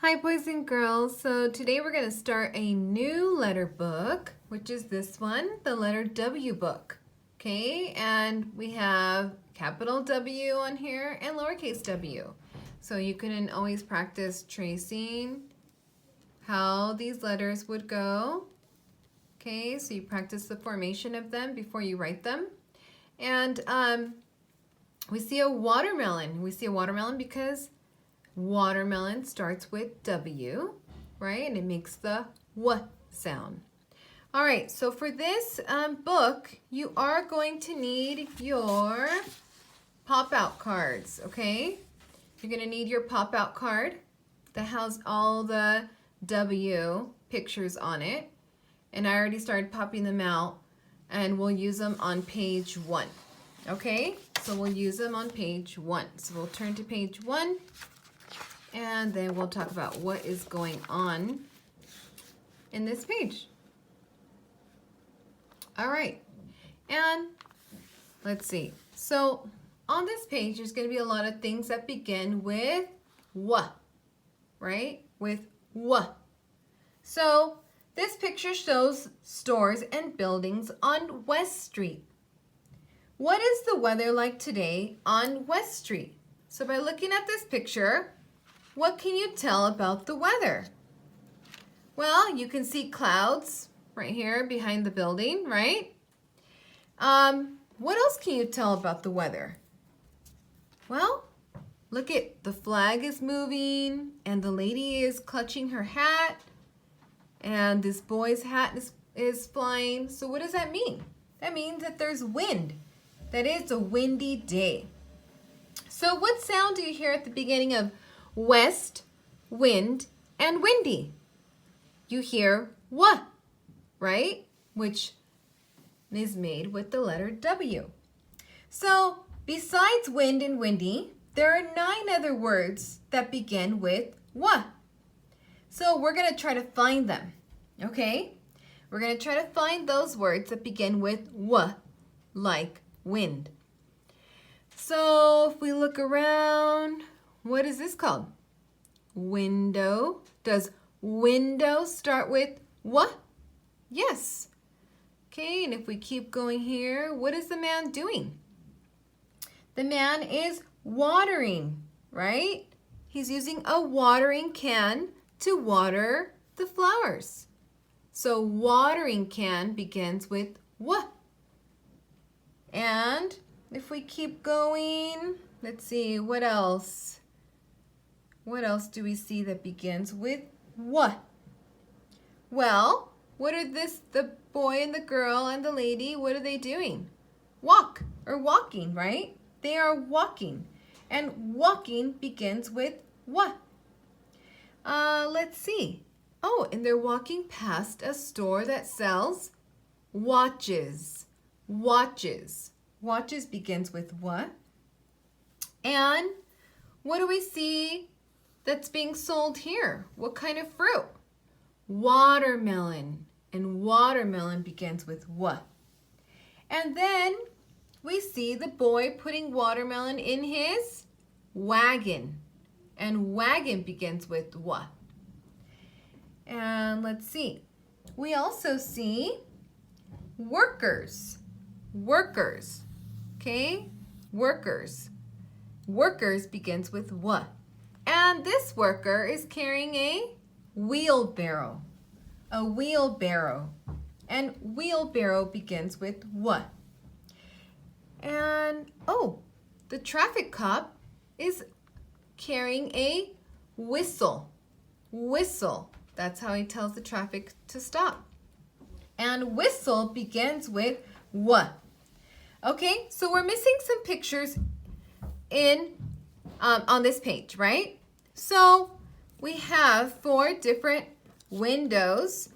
Hi boys and girls, so today we're going to start a new letter book, which is this one, the letter W book. Okay, and we have capital W on here and lowercase w. So you can always practice tracing how these letters would go. Okay, so you practice the formation of them before you write them. And we see a watermelon. We see a watermelon because watermelon starts with W, right? And it makes the W sound. All right, so for this book, you are going to need your pop-out cards, okay? You're gonna need your pop-out card that has all the W pictures on it. And I already started popping them out, and we'll use them on page 1, okay? So we'll use them on page 1. So we'll turn to page 1. And then we'll talk about what is going on in this page. All right, and let's see. So on this page, there's going to be a lot of things that begin with W, right? With W. So this picture shows stores and buildings on West Street. What is the weather like today on West Street? So by looking at this picture, what can you tell about the weather? Well, you can see clouds right here behind the building, right? What else can you tell about the weather? Well, look at the flag is moving and the lady is clutching her hat and this boy's hat is flying. So what does that mean? That means that there's wind. That it's a windy day. So what sound do you hear at the beginning of west, wind, and windy? You hear W, right? Which is made with the letter W. So besides wind and windy, there are 9 other words that begin with W. So we're going to try to find them, okay? We're going to try to find those words that begin with W, like wind. So if we look around, what is this called? Window. Does window start with W? Yes. Okay, and if we keep going here, what is the man doing? The man is watering, right? He's using a watering can to water the flowers. So watering can begins with W. And if we keep going, let's see, what else? What else do we see that begins with W? Well, what are the boy and the girl and the lady, what are they doing? Walk or walking, right? They are walking. And walking begins with W. Let's see. Oh, and they're walking past a store that sells watches. Watches. Watches begins with W. And what do we see that's being sold here? What kind of fruit? Watermelon. And watermelon begins with W. And then we see the boy putting watermelon in his wagon. And wagon begins with W. And let's see. We also see workers. Workers. Okay? Workers. Workers begins with W. And this worker is carrying a wheelbarrow. A wheelbarrow. And wheelbarrow begins with W. And, oh, the traffic cop is carrying a whistle. Whistle. That's how he tells the traffic to stop. And whistle begins with W. Okay, so we're missing some pictures on this page, right? So we have 4 different windows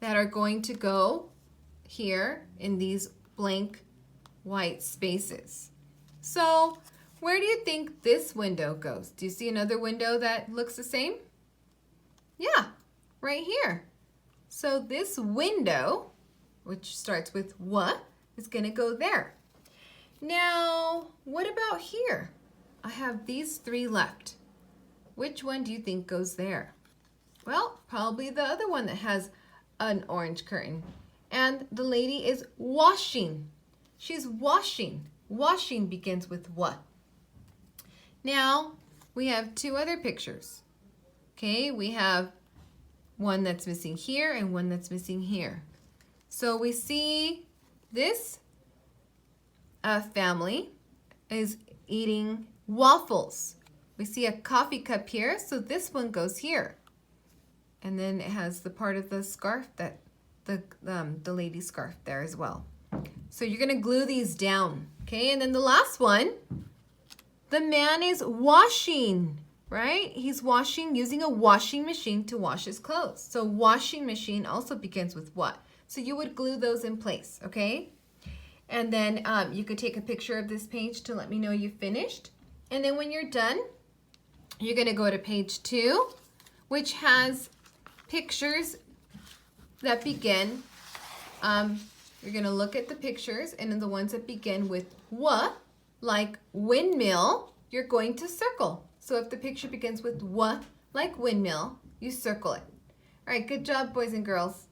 that are going to go here in these blank white spaces. So where do you think this window goes? Do you see another window that looks the same? Yeah, right here. So this window, which starts with W, is going to go there. Now, what about here? I have these 3 left. Which one do you think goes there? Well, probably the other one that has an orange curtain. And the lady is washing. She's washing. Washing begins with what? Now, we have two other pictures. Okay, we have one that's missing here and one that's missing here. So we see this family is eating waffles. We see a coffee cup here, so this one goes here. And then it has the part of the scarf that the lady's scarf there as well. So you're gonna glue these down, okay? And then the last one, the man is washing, right? He's washing using a washing machine to wash his clothes. So washing machine also begins with what? So you would glue those in place, okay? And then you could take a picture of this page to let me know you finished. And then when you're done, you're gonna go to page 2, which has pictures that begin, you're gonna look at the pictures, and then the ones that begin with "wa", like windmill, you're going to circle. So if the picture begins with "wa", like windmill, you circle it. All right, good job, boys and girls.